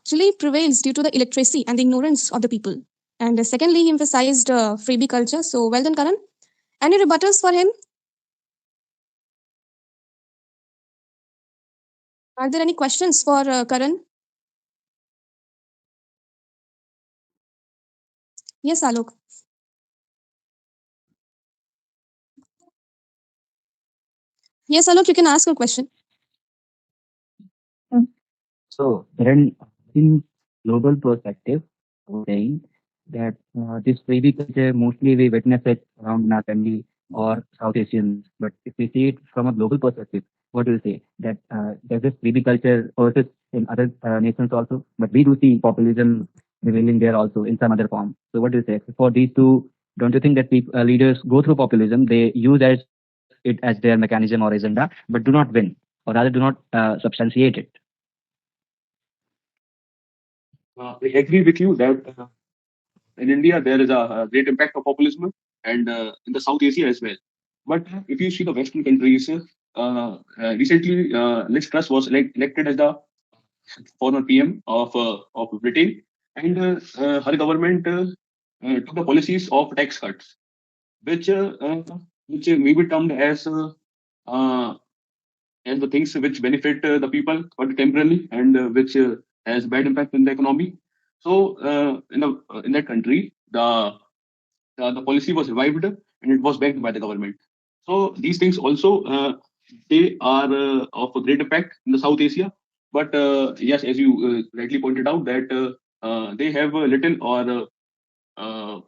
actually prevails due to the illiteracy and the ignorance of the people. And secondly, he emphasized freebie culture. So well done, Karan. Any rebuttals for him? Are there any questions for Karan? Yes, Alok. Yes, Alok, you can ask a question. So, then in global perspective, saying that this baby culture mostly we witness it around in our family or South Asians. But if we see it from a global perspective, what do you say? That does this baby culture persist in other nations also? But we do see populism revealing there also in some other form. So what do you say? For these two, don't you think that leaders go through populism? They use it as their mechanism or agenda, but do not win, or rather do not substantiate it. I agree with you that in India there is a great impact of populism and in the South Asia as well. But if you see the Western countries, recently Liz Truss was elected as the former PM of Britain, and her government took the policies of tax cuts, which uh, uh, which may be termed uh, as the things which benefit the people but temporarily, and which has bad impact in the economy. So in that country, the policy was revived and it was backed by the government. So these things also they are of a great impact in the South Asia. But yes, as you rightly pointed out, that they have little uh,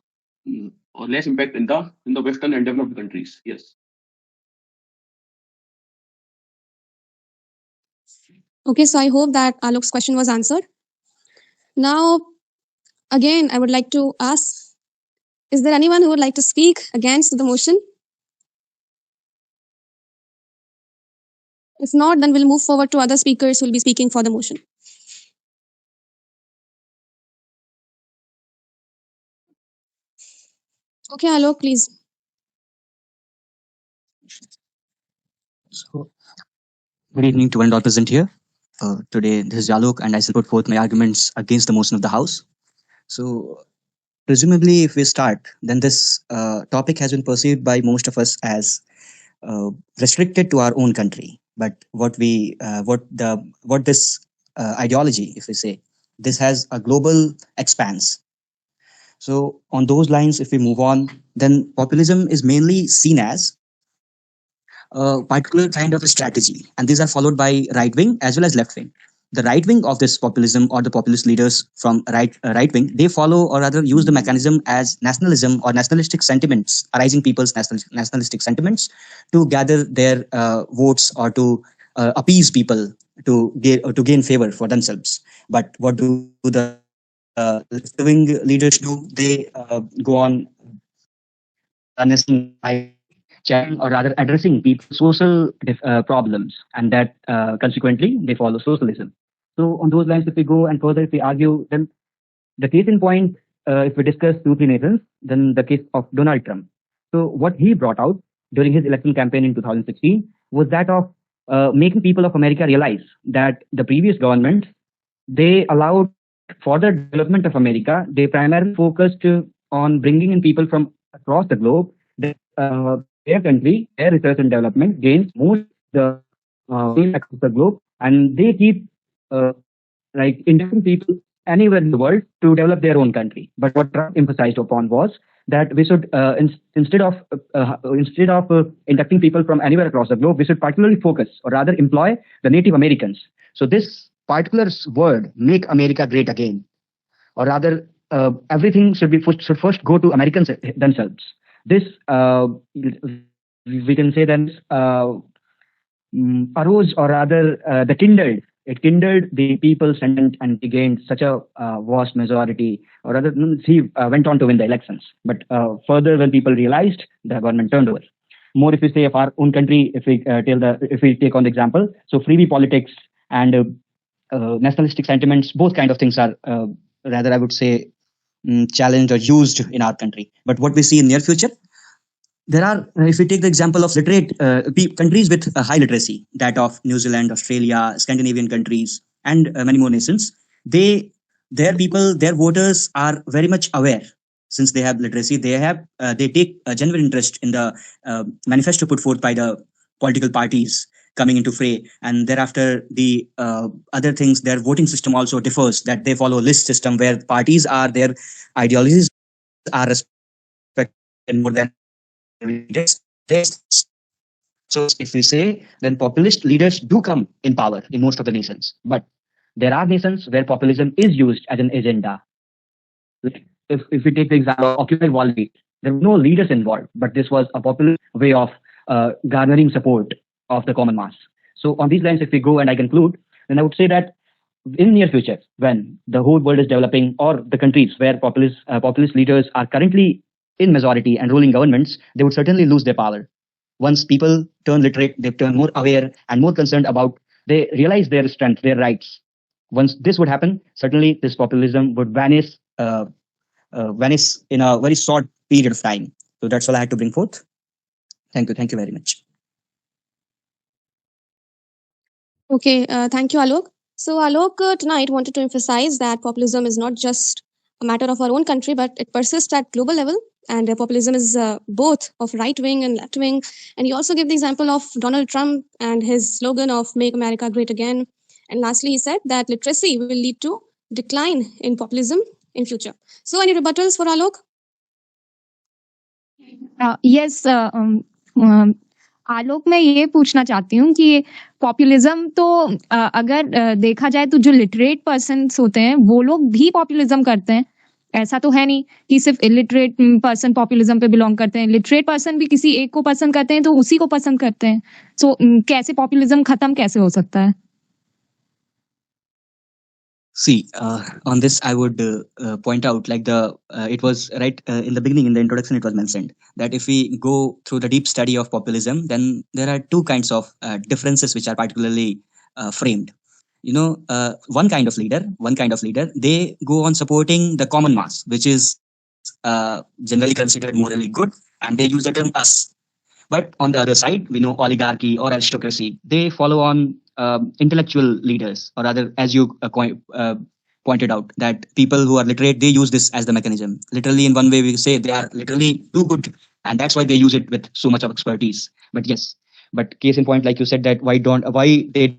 or less impact in the Western and developed countries. Yes. Okay, so I hope that Alok's question was answered. Now, again, I would like to ask, is there anyone who would like to speak against the motion? If not, then we'll move forward to other speakers who will be speaking for the motion. Okay, Alok, please. So, good evening to one all present here. Today, this is Alok, and I shall put forth my arguments against the motion of the House. So, presumably, if we start, then this topic has been perceived by most of us as restricted to our own country. But what this ideology, if we say, this has a global expanse. So, on those lines, if we move on, then populism is mainly seen as a particular kind of a strategy, and these are followed by right wing as well as left wing. The right wing of this populism, or the populist leaders from right wing, they follow or rather use the mechanism as nationalism or nationalistic sentiments, arising people's nationalistic sentiments, to gather their votes or to appease people to gain favor for themselves. But what do the left wing leaders do? They go on national chatting or rather addressing people's social problems, and that consequently they follow socialism. So on those lines, if we go and further, if we argue, then the case in point, if we discuss two, three nations, then the case of Donald Trump. So what he brought out during his election campaign in 2016 was that of making people of America realize that the previous government, they allowed for the development of America, they primarily focused on bringing in people from across the globe. Their country, their research and development gains most the across the globe, and they keep inducting people anywhere in the world to develop their own country. But what Trump emphasized upon was that we should instead of inducting people from anywhere across the globe, we should particularly focus or rather employ the Native Americans. So this particular word, "make America great again," or rather everything should first go to Americans themselves. This we can say then arose or rather the kindled. It kindled the people's sentiment and he gained such a vast majority, or rather he went on to win the elections. But further, when people realized, the government turned over. More if we say of our own country, if we take on the example, so freebie politics and nationalistic sentiments, both kind of things are rather, I would say, challenged or used in our country. But what we see in near future, there are, if we take the example of literate countries with high literacy, that of New Zealand, Australia, Scandinavian countries, and many more nations, they their people, their voters are very much aware. Since they have literacy, they take a genuine interest in the manifesto put forth by the political parties coming into fray, and thereafter the other things, their voting system also differs, that they follow a list system where parties are, their ideologies are respected more than leaders. So if we say, then populist leaders do come in power in most of the nations, but there are nations where populism is used as an agenda. Like if we take the example of Occupy Wall Street, there were no leaders involved, but this was a popular way of garnering support of the common mass. So on these lines, if we go and I conclude, then I would say that in near future, when the whole world is developing, or the countries where populist leaders are currently in majority and ruling governments, they would certainly lose their power. Once people turn literate, they turn more aware and more concerned about, they realize their strength, their rights. Once this would happen, certainly this populism would vanish in a very short period of time. So that's all I had to bring forth. Thank you very much. Okay, thank you, Alok. So, Alok tonight wanted to emphasize that populism is not just a matter of our own country, but it persists at global level. And populism is both of right wing and left wing. And he also gave the example of Donald Trump and his slogan of "Make America Great Again." And lastly, he said that literacy will lead to decline in populism in future. So, any rebuttals for Alok? Yes Alok, मैं ये पूछना चाहती हूँ कि populism तो अगर देखा जाए तो जो लिटरेट पर्सन्स होते हैं वो लोग भी पॉपुलिज्म करते हैं। ऐसा तो है नहीं कि सिर्फ इलिटरेट पर्सन पॉपुलिज्म पे बिलोंग करते हैं। लिटरेट पर्सन भी किसी एक को पसंद करते हैं तो उसी को पसंद करते हैं। सो कैसे पॉपुलिज्म खत्म कैसे हो सकता है? See, on this, I would point out, like it was right in the beginning, in the introduction, it was mentioned that if we go through the deep study of populism, then there are two kinds of differences which are particularly framed. One kind of leader, they go on supporting the common mass, which is generally considered morally good, and they use the term us. But on the other side, we know oligarchy or aristocracy. They follow on intellectual leaders, or rather, as you pointed out, that people who are literate, they use this as the mechanism. Literally, in one way, we say they are literally too good, and that's why they use it with so much of expertise. But yes, but case in point, like you said, that why they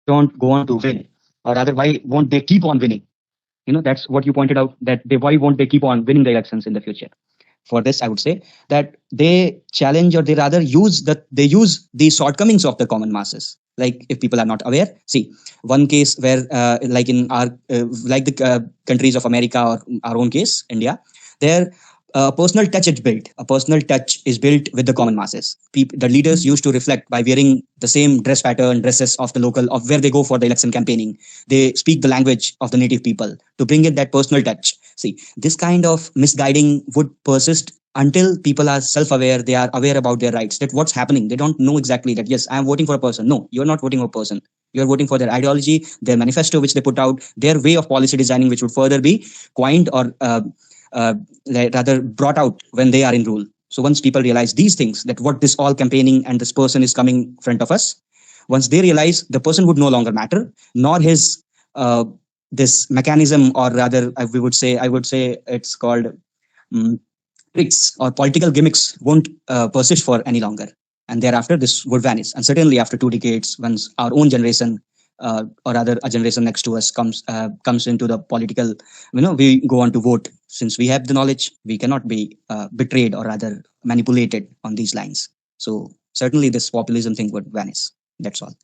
don't go on to win, or rather, why won't they keep on winning? That's what you pointed out, that why won't they keep on winning the elections in the future? For this, I would say that they challenge, or they rather use the shortcomings of the common masses. Like if people are not aware, see one case where like in our like the countries of America, or our own case India, there personal touch is built. A personal touch is built with the common masses. The leaders used to reflect by wearing the same dresses of the local, of where they go for the election campaigning. They speak the language of the native people to bring in that personal touch. See, this kind of misguiding would persist until people are self-aware. They are aware about their rights, that what's happening. They don't know exactly that, yes, I'm voting for a person. No, you're not voting for a person. You're voting for their ideology, their manifesto, which they put out, their way of policy designing, which would further be coined, or rather brought out when they are in rule. So once people realize these things, that what this all campaigning and this person is coming in front of us, once they realize, the person would no longer matter, nor his this mechanism, or rather I would say it's called tricks or political gimmicks, won't persist for any longer. And thereafter, this would vanish. And certainly after 2 decades, once our own generation, or rather a generation next to us, comes into the political, we go on to vote. Since we have the knowledge, we cannot be betrayed, or rather manipulated on these lines. So certainly this populism thing would vanish. That's all.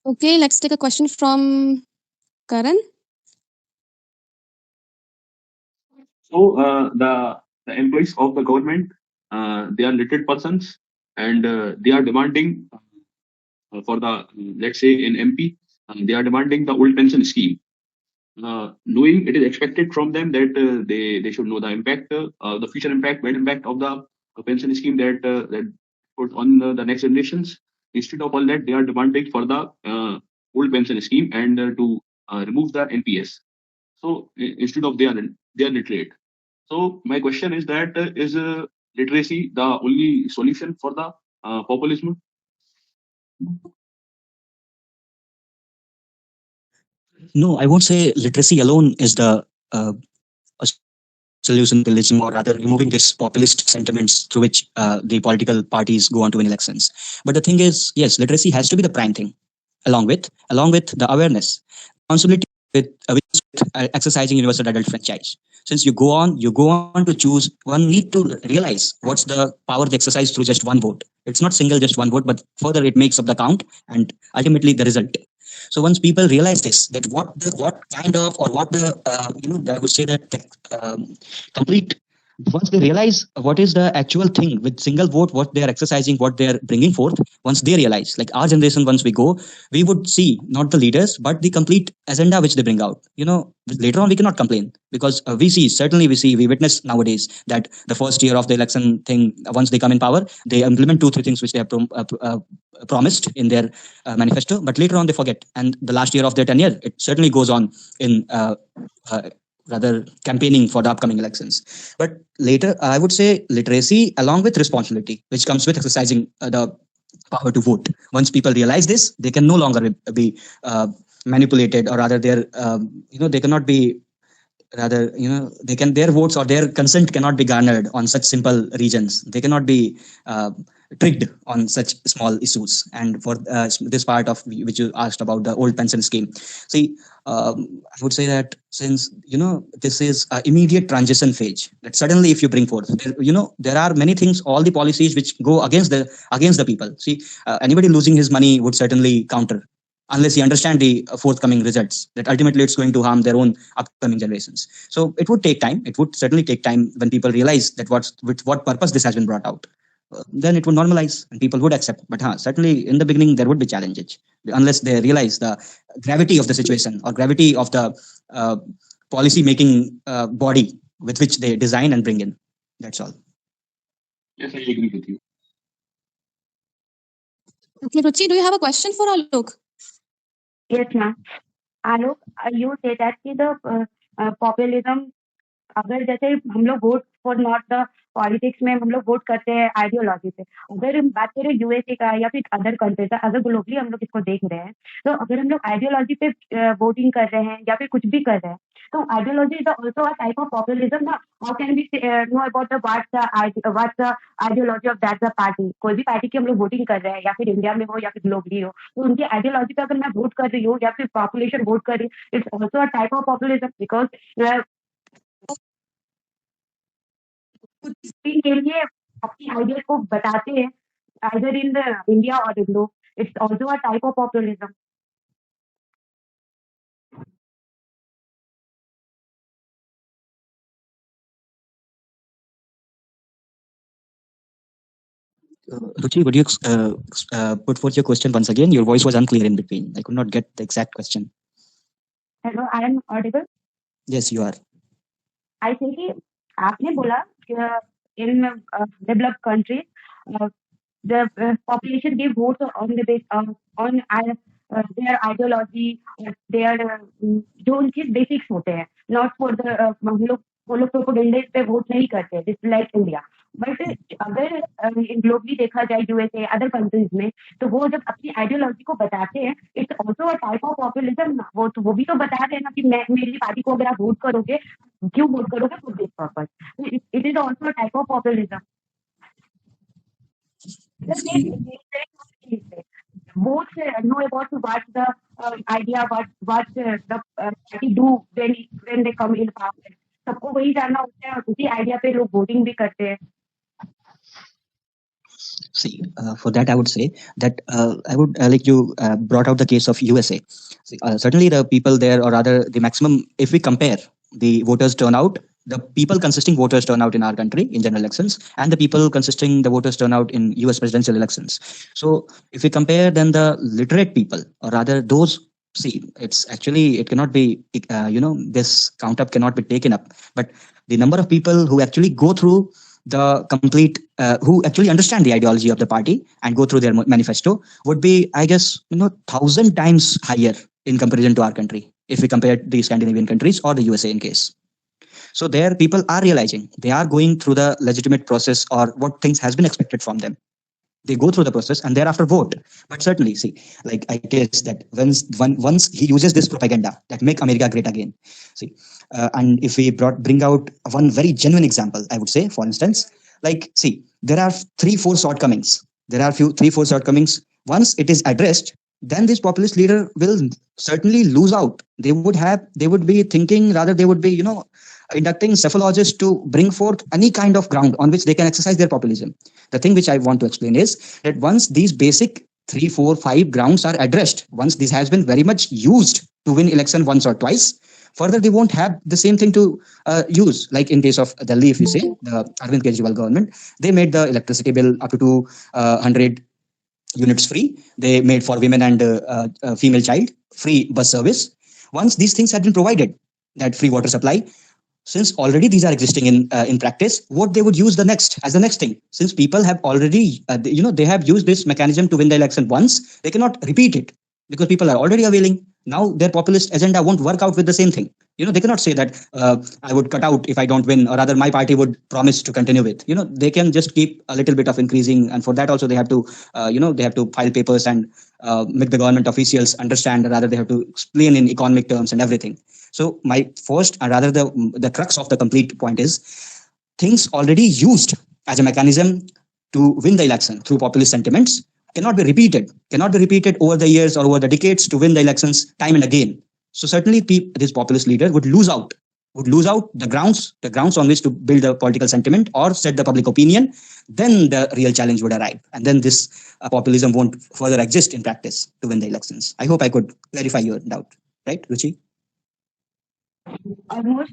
Okay, let's take a question from Karan. So the employees of the government, they are literate persons, and they are demanding for the, let's say in MP, they are demanding the old pension scheme, knowing it is expected from them that they should know the impact, the future impact, bad impact of the pension scheme that put on the next generations. Instead of all that, they are demanding for the old pension scheme, and to remove the NPS. So instead of they are literate. So my question is that is literacy the only solution for the populism? No, I won't say literacy alone is the a solution to populism, or rather removing this populist sentiments through which the political parties go on to win elections. But the thing is, yes, literacy has to be the prime thing, along with the awareness, responsibility which comes with exercising universal adult franchise. Since you go on to choose, one need to realize what's the power they exercise through just one vote. It's not single just one vote, but further it makes up the count and ultimately the result. So once people realize this, that what kind of, or what the I would say that the complete, once they realize what is the actual thing with single vote, what they are exercising, what they are bringing forth, once they realize, like our generation, once we go, we would see not the leaders but the complete agenda which they bring out. Later on we cannot complain, because we witness nowadays that the first year of the election thing, once they come in power, they implement two three things which they have promised in their manifesto, but later on they forget, and the last year of their tenure, it certainly goes on in uh, rather campaigning for the upcoming elections. But later, I would say literacy along with responsibility, which comes with exercising the power to vote. Once people realize this, they can no longer be manipulated, or rather, they cannot be, rather, they can, their votes or their consent cannot be garnered on such simple regions. They cannot be tricked on such small issues. And for this part of which you asked about the old pension scheme, see, I would say that since this is an immediate transition phase, that suddenly if you bring forth, there are many things, all the policies which go against the people. See, anybody losing his money would certainly counter, unless you understand the forthcoming results, that ultimately it's going to harm their own upcoming generations. So it would take time. It would certainly take time when people realize that with what purpose this has been brought out. Then it would normalize and people would accept. But certainly in the beginning there would be challenges, unless they realize the gravity of the situation, or gravity of the uh, policy making body with which they design and bring in. That's all. Yes, I agree with you. Okay, Ruchi, do you have a question for Alok? Yes, ma'am. Alok, you say that the populism, अगर जैसे हम लोग vote for not the politics में हम लोग vote करते हैं ideology पे, अगर हम बात करें यूएसए का या फिर अदर कंट्री का, अगर ग्लोबली हम लोग इसको देख रहे हैं, तो अगर हम लोग आइडियोलॉजी पे वोटिंग कर रहे हैं या फिर कुछ भी कर रहे हैं, तो ideology is also a type of populism ना. How can we know about the what's the ideology of that the party. कोई भी पार्टी की हम लोग वोटिंग कर रहे हैं, या फिर इंडिया में हो या फिर ग्लोबली हो, तो उनकी आइडियोलॉजी पे अगर मैं वोट कर रही हूँ या फिर पॉपुलेशन वोट कर रही है, it's also a type of populism, because के लिए अपनी आइडिया को बताते हैं, either in the India or the globe. It's also a type of populism. Ruchi, would you put forth your question once again? Your voice was unclear in between. I could not get the exact question. Hello, I am audible. Yes, you are. I say कि आपने बोला कि in developed countries the population give votes on the base on their ideology or their जो उनके basics होते हैं, not for the वो लोग प्रोपोगेंडा पे वोट नहीं करते, जैसे लाइक इंडिया. बट अगर ग्लोबली देखा जाए यूएसए अदर कंट्रीज में, तो वो जब अपनी आइडियोलॉजी को बताते हैं, it's also a type of populism. वो भी तो बता रहे हैं ना कि मैं मेरी पार्टी को अगर आप वोट करोगे, क्यों वोट करोगे, for this purpose. It is also a type of populism. Both know about what's the idea, what the party do when they come in power. सबको वही जानना होता है, उसी आइडिया पे लोग वोटिंग भी करते हैं. See, for that, I would say that I would like you brought out the case of USA. See, certainly, the people there, or rather, the maximum, if we compare the voters turnout, the people consisting voters turnout in our country in general elections, and the people consisting the voters turnout in US presidential elections. So, if we compare, then the literate people, or rather those, see, it's actually, it cannot be, this count up cannot be taken up, but the number of people who actually go through the complete who actually understand the ideology of the party and go through their manifesto would be, I guess, 1,000 times higher in comparison to our country, if we compare the Scandinavian countries or the USA in case. So there people are realizing, they are going through the legitimate process or what things has been expected from them. They go through the process and thereafter vote. But certainly, see, like I guess that once he uses this propaganda that make America great again, see, and if we bring out one very genuine example, I would say, for instance, like, see, there are three, four shortcomings. There are few three, four shortcomings. Once it is addressed, then this populist leader will certainly lose out. They would be thinking, rather they would be, inducting cephalogists to bring forth any kind of ground on which they can exercise their populism. The thing which I want to explain is that once these basic three, four, five grounds are addressed, once this has been very much used to win election once or twice, further they won't have the same thing to use. Like in case of Delhi, if you say the Arvind Kejriwal government, they made the electricity bill up to 200 units free. They made for women and female child free bus service. Once these things had been provided, that free water supply, since already these are existing in practice, what they would use the next as the next thing, since people have already they have used this mechanism to win the election once, they cannot repeat it because people are already availing. Now their populist agenda won't work out with the same thing. They cannot say that I would cut out if I don't win, or rather my party would promise to continue with. They can just keep a little bit of increasing, and for that also they have to they have to file papers and make the government officials understand, rather they have to explain in economic terms and everything. So my first, and rather the crux of the complete point is, things already used as a mechanism to win the election through populist sentiments cannot be repeated over the years or over the decades to win the elections time and again. So certainly this populist leader would lose out the grounds on which to build the political sentiment or set the public opinion. Then the real challenge would arrive, and then this populism won't further exist in practice to win the elections. I hope I could clarify your doubt, right, Ruchi? Almost.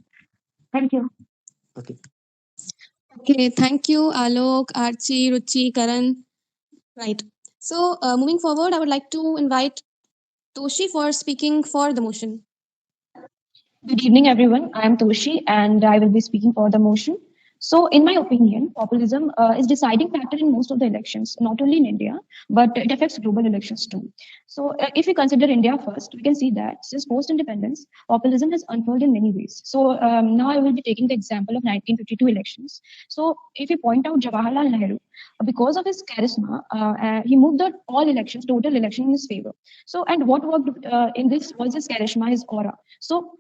Thank you. Okay. Okay, thank you, Alok, Archie, Ruchi, Karan. Right. So, moving forward, I would like to invite Toshi for speaking for the motion. Good evening, everyone. I am Toshi, and I will be speaking for the motion. So, in my opinion, populism is deciding factor in most of the elections, not only in India, but it affects global elections too. So, if we consider India first, we can see that since post-independence, populism has unfolded in many ways. So, now I will be taking the example of 1952 elections. So, if we point out Jawaharlal Nehru, because of his charisma, he moved the all elections, total election in his favor. So, and what worked in this was his charisma, his aura. So,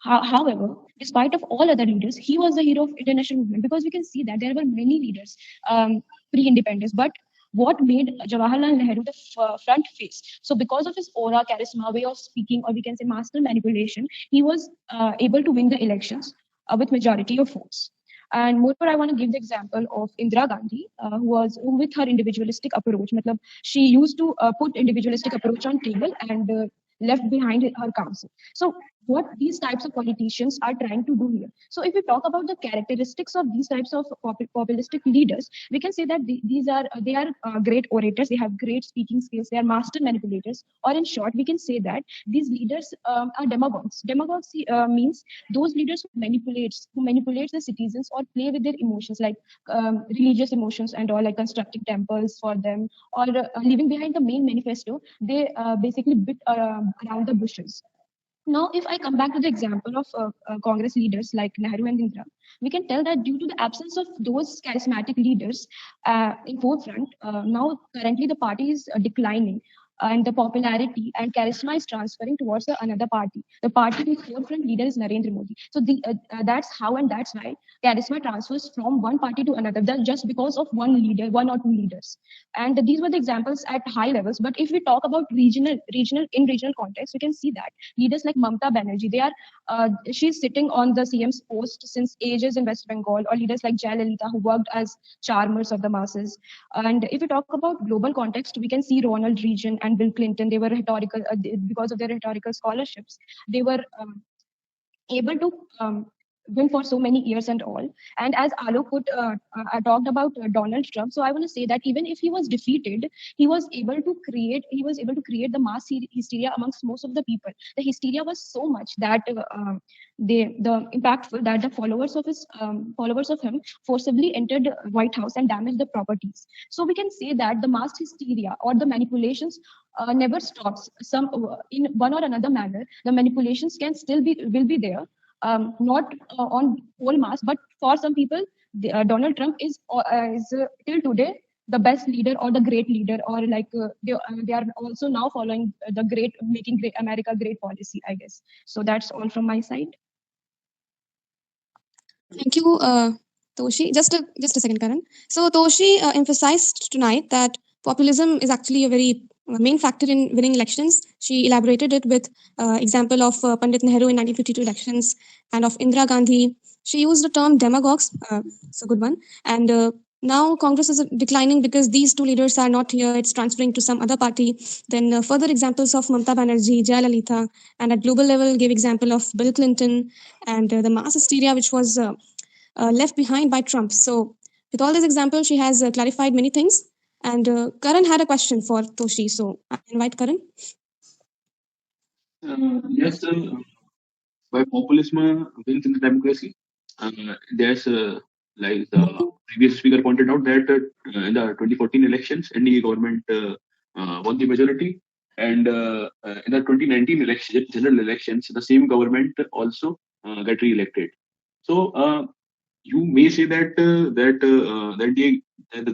however, despite of all other leaders, he was the hero of international movement, because we can see that there were many leaders pre-independence. But what made Jawaharlal Nehru the front face? So because of his aura, charisma, way of speaking, or we can say master manipulation, he was able to win the elections with majority of votes. And moreover, I want to give the example of Indira Gandhi, who with her individualistic approach, matlab, she used to put individualistic approach on table and left behind her council. So what these types of politicians are trying to do here. So if we talk about the characteristics of these types of populistic leaders, we can say that they are great orators, they have great speaking skills, they are master manipulators, or in short, we can say that these leaders are demagogues. Demagogues means those leaders who manipulates the citizens or play with their emotions, like religious emotions and all, like constructing temples for them, or leaving behind the main manifesto. They basically bit around the bushes. Now, if I come back to the example of Congress leaders like Nehru and Indira, we can tell that due to the absence of those charismatic leaders in forefront, now currently the party is declining, and the popularity and charisma is transferring towards another party. The party with forefront leader is Narendra Modi. So that's how, and that's why charisma transfers from one party to another, just because of one leader, one or two leaders. And these were the examples at high levels. But if we talk about regional context, we can see that leaders like Mamta Banerjee, she's sitting on the CM's post since ages in West Bengal, or leaders like Jayalalitha, who worked as charmers of the masses. And if we talk about global context, we can see Ronald Reagan and Bill Clinton. They were rhetorical, because of their rhetorical scholarships, they were able to win for so many years and all. And as Alok talked about Donald Trump, so I want to say that even if he was defeated, he was able to create the mass hysteria amongst most of the people. The hysteria was so much that the impactful that the followers of him forcibly entered White House and damaged the properties. So we can say that the mass hysteria or the manipulations never stops. Some in one or another manner, the manipulations will be there, not on whole mass, but for some people, Donald Trump is till today the best leader or the great leader, or like they are also now following the great making great America great policy, I guess. So that's all from my side. Thank you, Toshi. Just a second, Karan. So Toshi emphasized tonight that populism is actually a very main factor in winning elections. She elaborated it with example of Pandit Nehru in 1952 elections and of Indira Gandhi. She used the term demagogues. It's a good one. And now Congress is declining because these two leaders are not here. It's transferring to some other party. Then further examples of Mamata Banerjee, Jayalalitha, and at global level gave example of Bill Clinton and the mass hysteria which was left behind by Trump. So, with all these examples, she has clarified many things. And Karan had a question for Toshi. So, I invite Karan. Yes, by populism wins in the democracy. There's like the previous speaker pointed out that in the 2014 elections, NDA government won the majority, and in the 2019 general elections, the same government also got re-elected. So you may say that the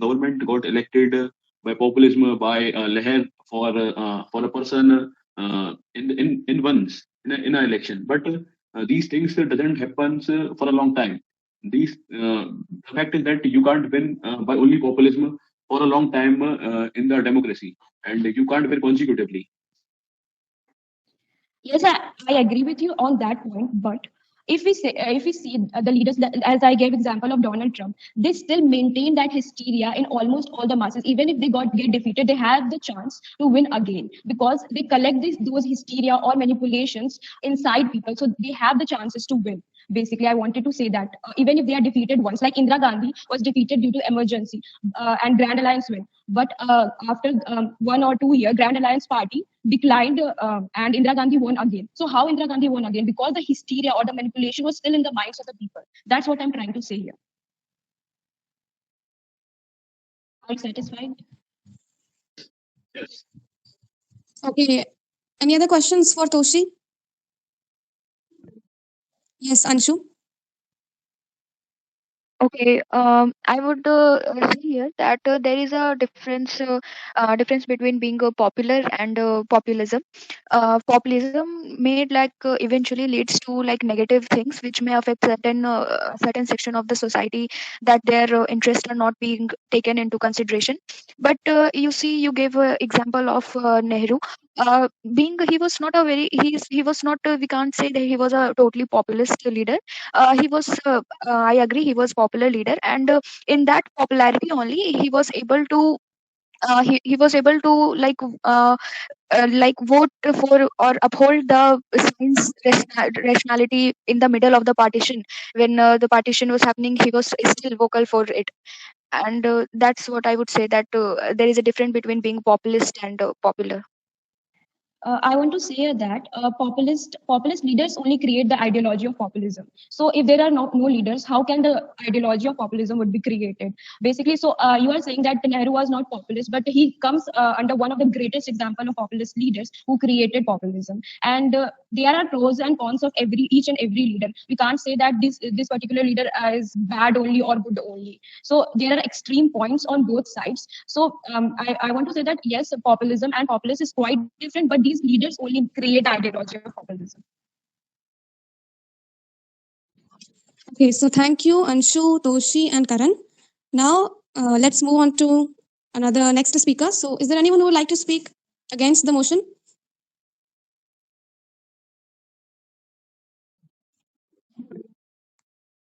government got elected by populism by Leher for a person in once in an election, but these things doesn't happen for a long time. The fact is that you can't win by only populism for a long time in the democracy, and you can't win consecutively. Yes, I agree with you on that point. But if we see the leaders, as I gave example of Donald Trump, they still maintain that hysteria in almost all the masses. Even if they get defeated, they have the chance to win again because they collect those hysteria or manipulations inside people, so they have the chances to win. Basically, I wanted to say that even if they are defeated once, like Indira Gandhi was defeated due to emergency, and Grand Alliance win. But after 1 or 2 years, Grand Alliance Party declined, and Indira Gandhi won again. So how Indira Gandhi won again? Because the hysteria or the manipulation was still in the minds of the people. That's what I'm trying to say here. Are you satisfied? Yes. Okay. Any other questions for Toshi? Yes, Anshu. Okay, I would say here that there is a difference between being popular and populism. Populism may eventually leads to like negative things which may affect certain section of the society, that their interests are not being taken into consideration. But you see, you gave an example of Nehru. Being he was not a very he was not we can't say that he was a totally populist leader. He was I agree, he was popular leader, and in that popularity only he was able to he was able to vote for or uphold the science rationality in the middle of the partition. When the partition was happening, he was still vocal for it. And that's what I would say, that there is a difference between being populist and popular. I want to say that populist leaders only create the ideology of populism. So if there are no leaders, how can the ideology of populism would be created? Basically, so you are saying that Nehru was not populist, but he comes under one of the greatest example of populist leaders who created populism. And there are pros and cons of each and every leader. We can't say that this particular leader is bad only or good only. So there are extreme points on both sides. So I want to say that yes, populism and populist is quite different, but these leaders only create ideology of populism. Okay, so thank you, Anshu, Toshi, and Karan. Now, let's move on to another next speaker. So, is there anyone who would like to speak against the motion?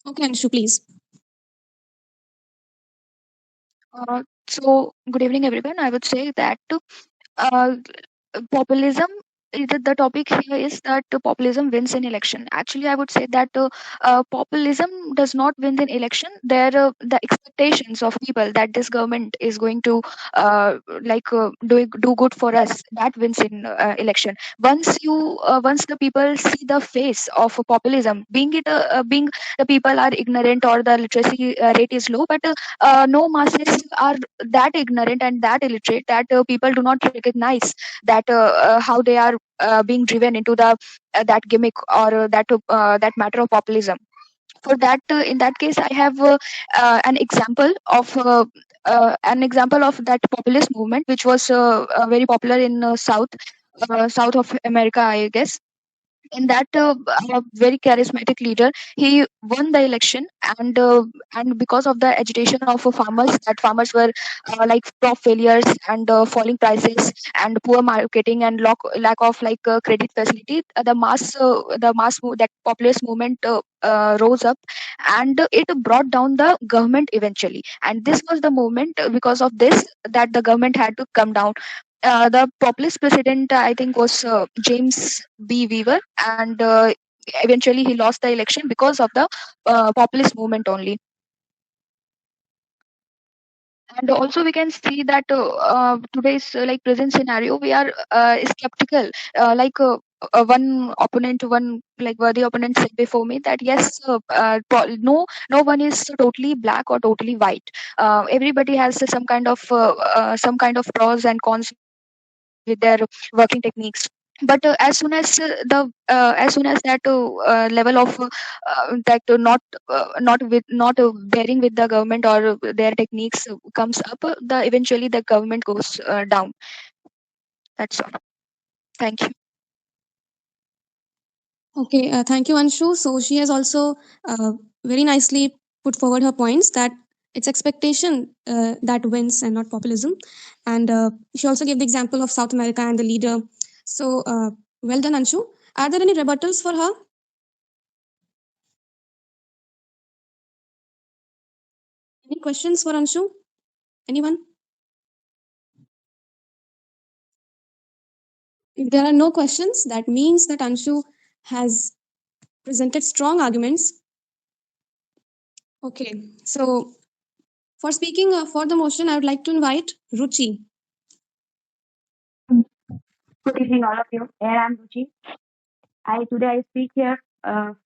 Okay, Anshu, please. So, good evening, everyone. I would say that uh, populism the topic here is that populism wins in election. Actually, I would say that populism does not win in election. There the expectations of people that this government is going to do good for us, that wins in election. Once the people see the face of populism, being the people are ignorant or the literacy rate is low, but no masses are that ignorant and that illiterate that people do not recognize that how they are being driven into the that gimmick or that matter of populism. For that, in that case, I have an example of an example of that populist movement, which was very popular in south of America, I guess. In that, a very charismatic leader, he won the election, and because of the agitation of farmers, that farmers were like crop failures and falling prices and poor marketing and lack of like credit facility, that populist movement rose up, and it brought down the government eventually. And this was the moment, because of this, that the government had to come down. The populist president, I think, was James B. Weaver, and eventually he lost the election because of the populist movement only. And also we can see that today's like present scenario, we are skeptical. One opponent, one like worthy opponent said before me that yes, no one is totally black or totally white. Everybody has some kind of pros and cons with their working techniques. But as soon as that level of not bearing with the government or their techniques comes up, the eventually the government goes down. That's all. Thank you. Okay, thank you, Anshu. So she has also very nicely put forward her points that it's expectation that wins and not populism. And she also gave the example of South America and the leader. So well done, Anshu. Are there any rebuttals for her? Any questions for Anshu? Anyone? If there are no questions, that means that Anshu has presented strong arguments. Okay, so for speaking for the motion, I would like to invite Ruchi. Good evening, all of you. Here I am Ruchi. Today I speak here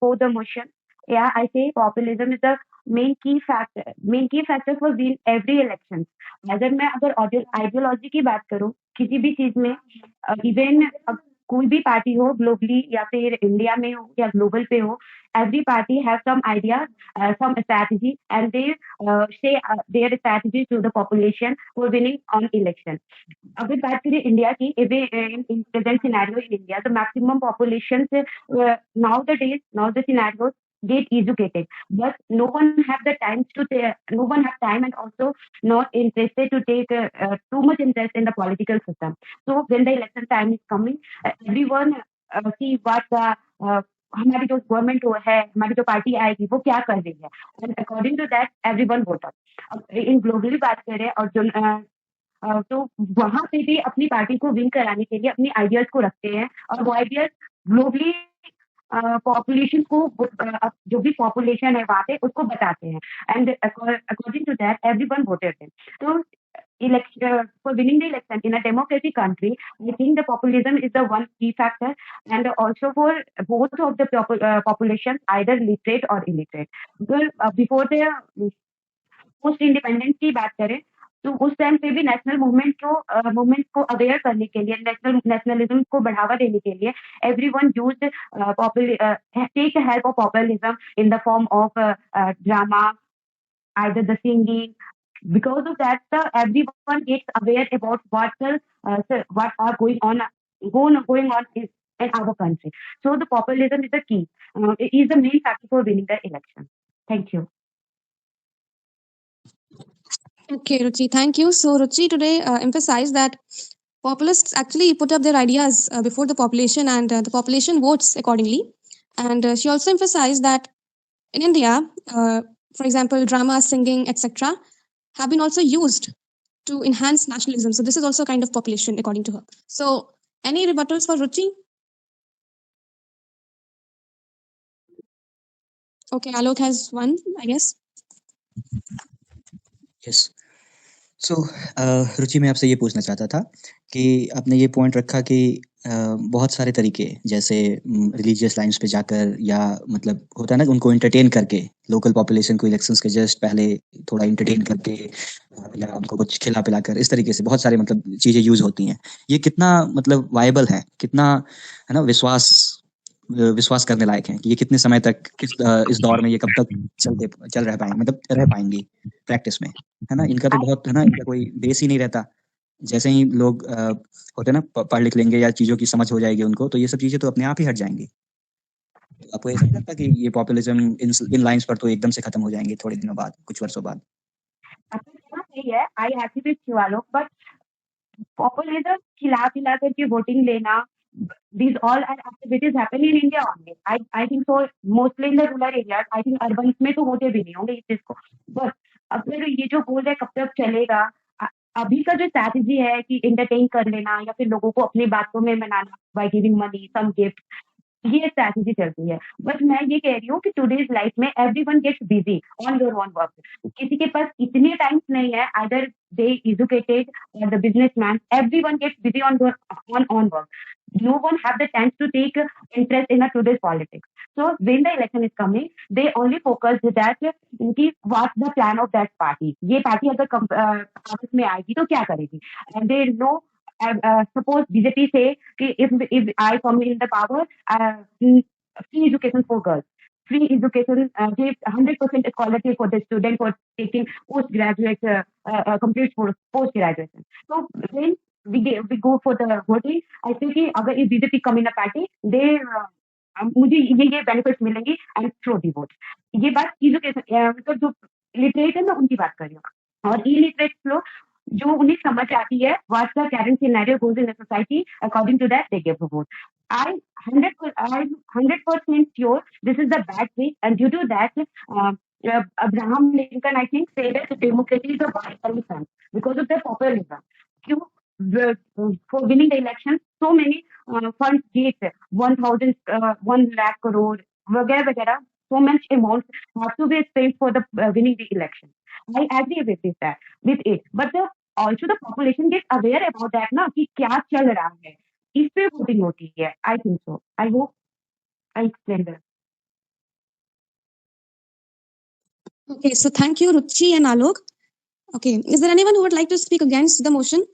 for the motion. Yeah, I say populism is the main key factor. Main key factor for win every election. अगर ideology की बात करूं किसी भी चीज में, even कोई भी पार्टी हो ग्लोबली या फिर इंडिया में हो या ग्लोबल पे हो, every party has some idea, some strategy, and they say their strategy to the population for winning on election. अगर बात करें इंडिया की, in present scenario in India, the maximum population nowadays, now the scenarios get educated, but no one have the time no one have time and also not interested to take too much interest in the political system. So when the election time is coming, everyone see what हमारी जो government है, हमारी जो party आएगी वो क्या कर रही है, and according to that everyone vote out. In globally बात करें और जो तो वहां पे भी अपनी पार्टी को विन कराने के लिए अपनी आइडियाज को रखते हैं, और वो आइडियाज ग्लोबली पॉपुलेशन को जो भी पॉपुलेशन है वहां पे उसको बताते हैं, and according to that everyone voted him. तो election for winning the election in a democratic country, I think the populism is the one key factor, and also for both of the population, either literate or illiterate. Because before the post independence की बात करें तो उस time पे भी national movement को aware करने के लिए, नेशनलिज्म को बढ़ावा देने के लिए everyone used take help of populism in the form of drama, either the singing. Because of that, everyone gets aware about what are going on in our country. So the populism is the key. It is the main factor for winning the election. Thank you. Okay, Ruchi, thank you. So Ruchi today emphasized that populists actually put up their ideas before the population, and the population votes accordingly. And she also emphasized that in India, for example, drama, singing, etc., have been also used to enhance nationalism. So this is also kind of population according to her. So any rebuttals for Ruchi? Okay, Alok has one, I guess. Yes. So Ruchi, मैं आपसे ये पूछना चाहता था कि आपने ये point रखा कि बहुत सारे तरीके, जैसे रिलीजियस लाइन्स पे जाकर, या मतलब होता है ना उनको एंटरटेन करके, लोकल पॉपुलेशन को इलेक्शंस के जस्ट पहले थोड़ा एंटरटेन करके या उनको कुछ खिला पिलाकर, इस तरीके से बहुत सारे मतलब चीज़ें यूज होती हैं. ये कितना मतलब वायबल है, कितना है ना विश्वास विश्वास करने लायक हैं कि ये कितने समय तक इस दौर में ये कब तक चल रह पाएंगे, मतलब रह पाएंगी प्रैक्टिस में, है ना। इनका तो बहुत, है ना, इनका कोई बेस ही नहीं रहता। जैसे ही लोग होते ना पढ़ लिख लेंगे या चीज़ों की समझ हो जाएगी उनको, तो ये सब चीज़ें तो अपने आप ही हट जाएंगी। तो आपको ऐसा नहीं लगता कि ये पॉपुलिज्म इन लाइन्स पर तो एकदम से खत्म हो जाएंगे थोड़े दिनों बाद, कुछ वर्षों बाद? आपका कहना सही है, I agree with you Alok, but populism खिला खिला करके वोटिंग लेना, these all are activities happen in India only. I think so, mostly in the rural areas. I think urban में तो होते भी नहीं होंगे इस चीज को। बस अगर ये जो बोल रहे कब तक चलेगा, अभी का जो स्ट्रैटेजी है कि एंटरटेन कर लेना या फिर लोगों को अपनी बातों में मनाना by giving money some gift, ये स्ट्रैटेजी चलती है। बट मैं ये कह रही हूँ कि टुडेज लाइफ में everyone gets busy on your own work. किसी के पास इतने टाइम्स नहीं है, आइदर दे एजुकेटेड और the businessman, everyone gets busy on on work. No one have the chance to take interest in a today's politics. So when the election is coming, they only focus that कि what's the plan of that party. ये party अगर office में आएगी तो क्या करेगी? And they know, suppose BJP say कि if I come in the power, free education for girls, free education, give 100% scholarship for the student for taking postgraduate, complete post graduation. So when we go for the voting, I think कि अगर if BJP come in a party, they मुझे ये benefits मिलेंगी and throw the vote. ये बात education मतलब जो literate है मैं उनकी बात कर रही हूँ। और इलिटरेट लोग जो उन्हें समझ आती है what's the current scenario goes in the society, according to that they give the vote. I 100% sure this is the bad way, and due to that, Abraham Lincoln, I think, said that democracy is a vital son because of the populism. For winning the election, so many funds get 1 lakh crore, वगैरह वगैरह, so much amount have to be spent for the winning the election. I agree with it, but also the population gets aware about that ना कि क्या चल रहा है, इस पे वोटिंग होती है। I think so. I hope I explained that. Okay, so thank you, Ruchi and Alok. Okay, is there anyone who would like to speak against the motion?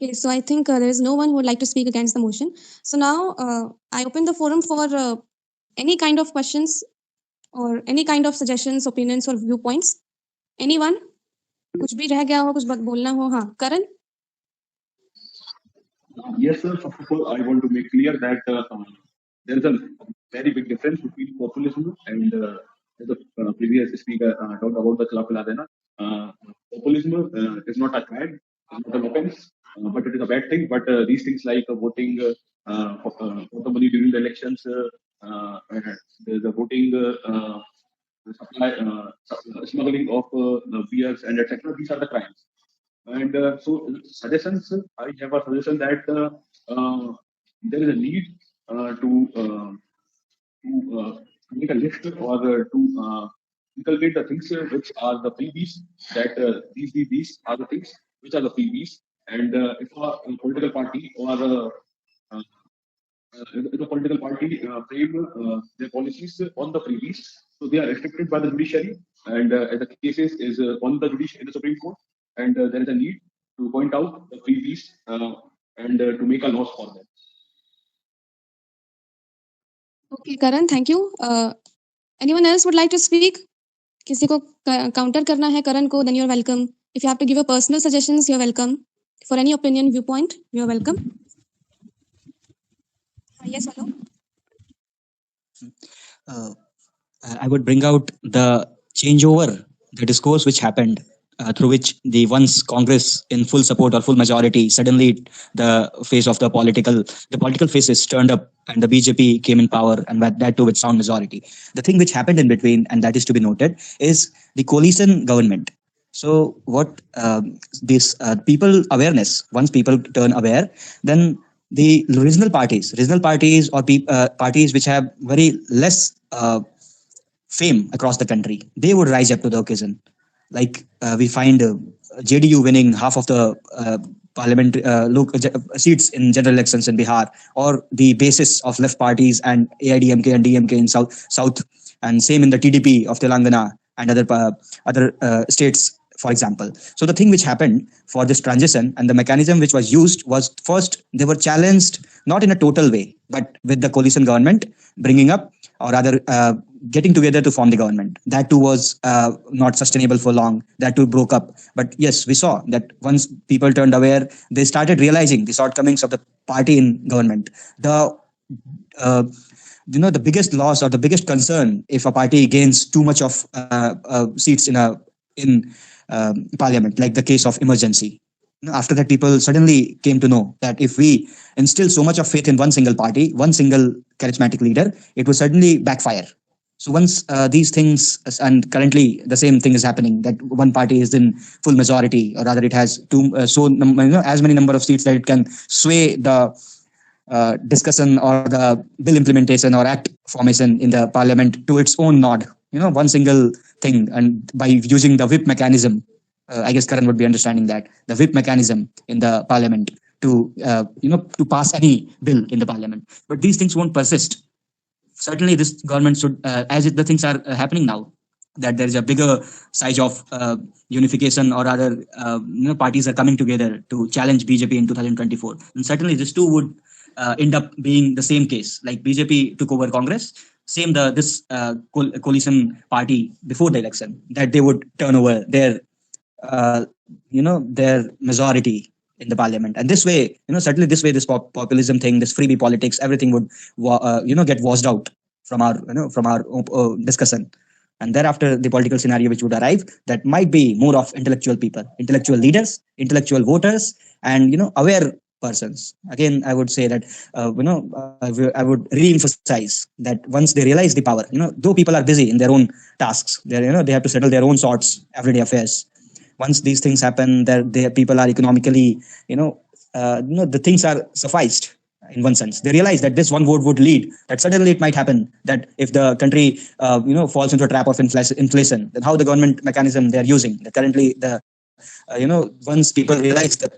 Okay, so I think there is no one who would like to speak against the motion. So now I open the forum for any kind of questions or any kind of suggestions, opinions or viewpoints. Anyone? कुछ भी रह गया हो, कुछ बोलना हो? हाँ, Karan? Yes, sir. First of all, I want to make clear that there is a very big difference between populism and the previous speaker talked about the Chalapaladena. Populism is not a crime, it's not an offense, but it is a bad thing. But these things like voting for the money during the elections, the voting, supply, smuggling of beers and etc. These are the crimes. And so suggestions, I have a suggestion that there is a need to make a list or to inculcate the things which are the freebies, that these are the things which are the freebies. And if a political party or if a political party frame their policies on the freebies, so they are restricted by the judiciary, and the cases is on the judiciary in the Supreme Court, and there is a need to point out the freebies and to make a laws for them. Okay, Karan, thank you. Anyone else would like to speak? किसी को counter करना है Karan को, then you're welcome. If you have to give a personal suggestions, you're welcome. For any opinion, viewpoint, you're welcome. Yes, hello. I would bring out the changeover, the discourse which happened through which the once Congress in full support or full majority, suddenly the face of the political faces turned up and the BJP came in power, and that too with sound majority. The thing which happened in between, and that is to be noted, is the coalition government. So what this people awareness, once people turn aware, then the regional parties or parties which have very less fame across the country, they would rise up to the occasion. Like we find JDU winning half of the parliament seats in general elections in Bihar, or the basis of left parties and AIDMK and DMK in south, and same in the TDP of Telangana and other states for example. So the thing which happened for this transition and the mechanism which was used was, first they were challenged not in a total way, but with the coalition government bringing up, or rather getting together to form the government. That too was not sustainable for long. That too broke up. But yes, we saw that once people turned aware, they started realizing the shortcomings of the party in government. The uh, the biggest loss or the biggest concern if a party gains too much of seats in parliament, like the case of emergency. After that, people suddenly came to know that if we instill so much of faith in one single party, one single charismatic leader, it will certainly backfire. So once these things, and currently the same thing is happening, that one party is in full majority, or rather it has as many number of seats that it can sway the discussion or the bill implementation or act formation in the parliament to its own nod. One single thing, and by using the whip mechanism, I guess Karan would be understanding that the whip mechanism in the parliament to to pass any bill in the parliament. But these things won't persist. Certainly, this government should, the things are happening now, that there is a bigger size of unification, or rather, parties are coming together to challenge BJP in 2024. And certainly, this too would end up being the same case. Like BJP took over Congress, same this coalition party before the election, that they would turn over uh, their majority in the parliament. And this way, certainly this way, this populism thing, this freebie politics, everything would get washed out from our discussion. And thereafter, the political scenario which would arrive, that might be more of intellectual people, intellectual leaders, intellectual voters, and aware persons. Again, I would say that I would re-emphasize that once they realize the power, though people are busy in their own tasks, they have to settle their own sorts, everyday affairs. Once these things happen, that the people are economically, the things are sufficed. In one sense, they realize that this one vote would lead, that suddenly it might happen that if the country falls into a trap of inflation, then how the government mechanism they are using, that currently the once people realize the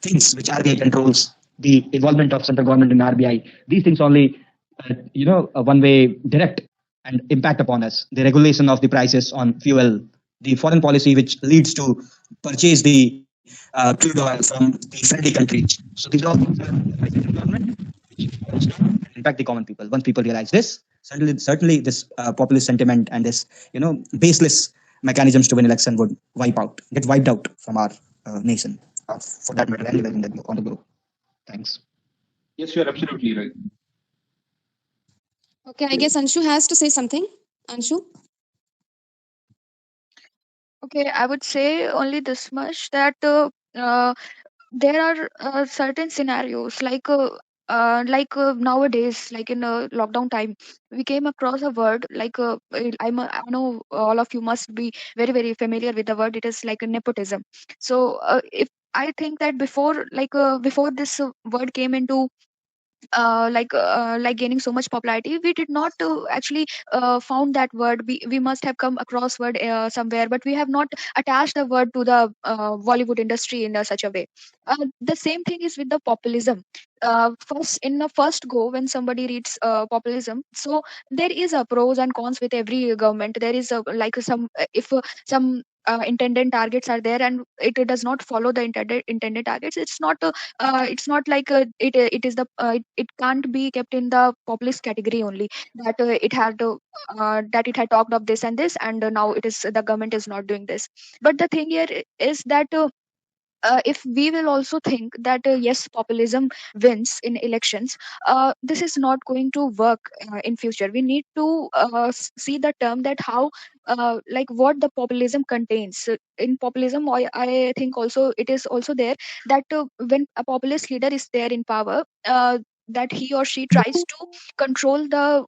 things which RBI controls, the involvement of central government in RBI, these things only one way direct and impact upon us. The regulation of the prices on fuel, the foreign policy which leads to purchase the crude oil from the friendly countries. So these are all things that by central government which impact the common people. Once people realize this, certainly this populist sentiment and this baseless mechanisms to win election would get wiped out from our nation, for that matter, anywhere on the globe. Thanks. Yes, you're absolutely right. Okay, I guess Anshu has to say something. Anshu? Okay, I would say only this much, that there are certain scenarios nowadays, like in lockdown time, we came across a word like I know all of you must be very very familiar with the word. It is like a nepotism. So if I think that before this word came into gaining so much popularity, we did not actually found that word. We must have come across word somewhere, but we have not attached the word to the Bollywood industry in such a way. The same thing is with the populism. First, in the first go, when somebody reads populism, so there is a pros and cons with every government. There is a, like some if some intended targets are there and it does not follow the intended targets, it's not like it is the it can't be kept in the populist category only, that that it had talked of this and this, and now it is the government is not doing this. But the thing here is that if we will also think that yes, populism wins in elections, this is not going to work in future. We need to see the term, that how like what the populism contains. In populism, I think also it is also there that when a populist leader is there in power, that he or she tries to control the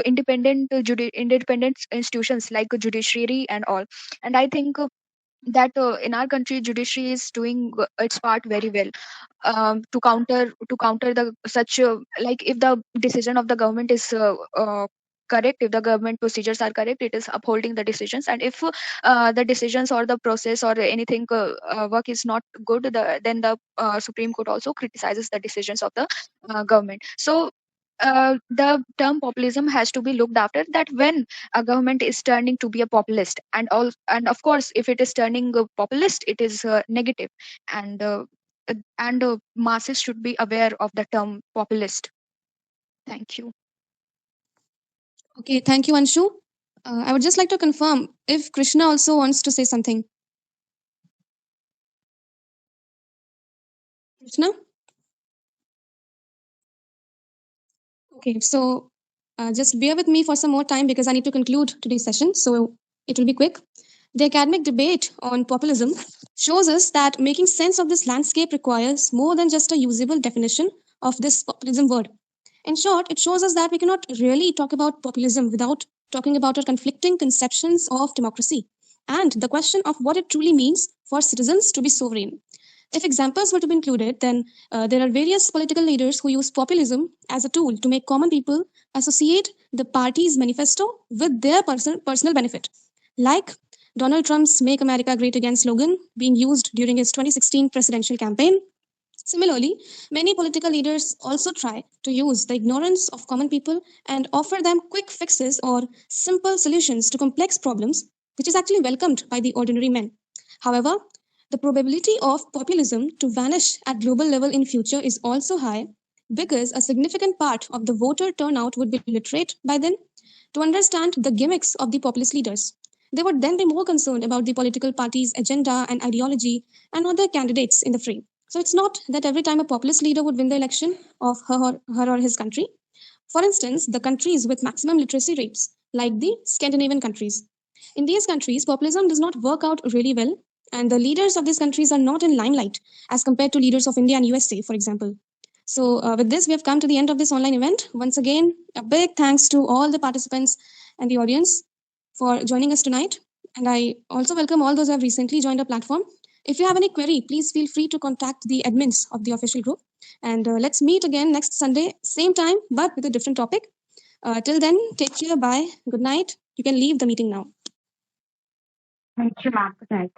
independent institutions like judiciary and all. And I think that in our country judiciary is doing its part very well, to counter the such like if the decision of the government is correct, if the government procedures are correct, it is upholding the decisions. And if the decisions or the process or anything work is not good, then the Supreme Court also criticizes the decisions of the government. So the term populism has to be looked after, that when a government is turning to be a populist, and of course if it is turning populist, it is negative, and masses should be aware of the term populist. Thank you. Okay, thank you, Anshu. I would just like to confirm if Krishna also wants to say something. Krishna? Okay, so just bear with me for some more time because I need to conclude today's session. So it will be quick. The academic debate on populism shows us that making sense of this landscape requires more than just a usable definition of this populism word. In short, it shows us that we cannot really talk about populism without talking about our conflicting conceptions of democracy and the question of what it truly means for citizens to be sovereign. If examples were to be included, then there are various political leaders who use populism as a tool to make common people associate the party's manifesto with their personal benefit. Like Donald Trump's Make America Great Again slogan being used during his 2016 presidential campaign. Similarly, many political leaders also try to use the ignorance of common people and offer them quick fixes or simple solutions to complex problems, which is actually welcomed by the ordinary man. However, the probability of populism to vanish at global level in future is also high because a significant part of the voter turnout would be literate by then to understand the gimmicks of the populist leaders. They would then be more concerned about the political party's agenda and ideology and not their candidates in the fray. So it's not that every time a populist leader would win the election of her or his country. For instance, the countries with maximum literacy rates, like the Scandinavian countries. In these countries, populism does not work out really well, and the leaders of these countries are not in limelight as compared to leaders of India and USA, for example. So, with this, we have come to the end of this online event. Once again, a big thanks to all the participants and the audience for joining us tonight. And I also welcome all those who have recently joined our platform. If you have any query, please feel free to contact the admins of the official group. And let's meet again next Sunday, same time, but with a different topic. Till then, take care. Bye. Good night. You can leave the meeting now. Thank you, ma'am. Good night.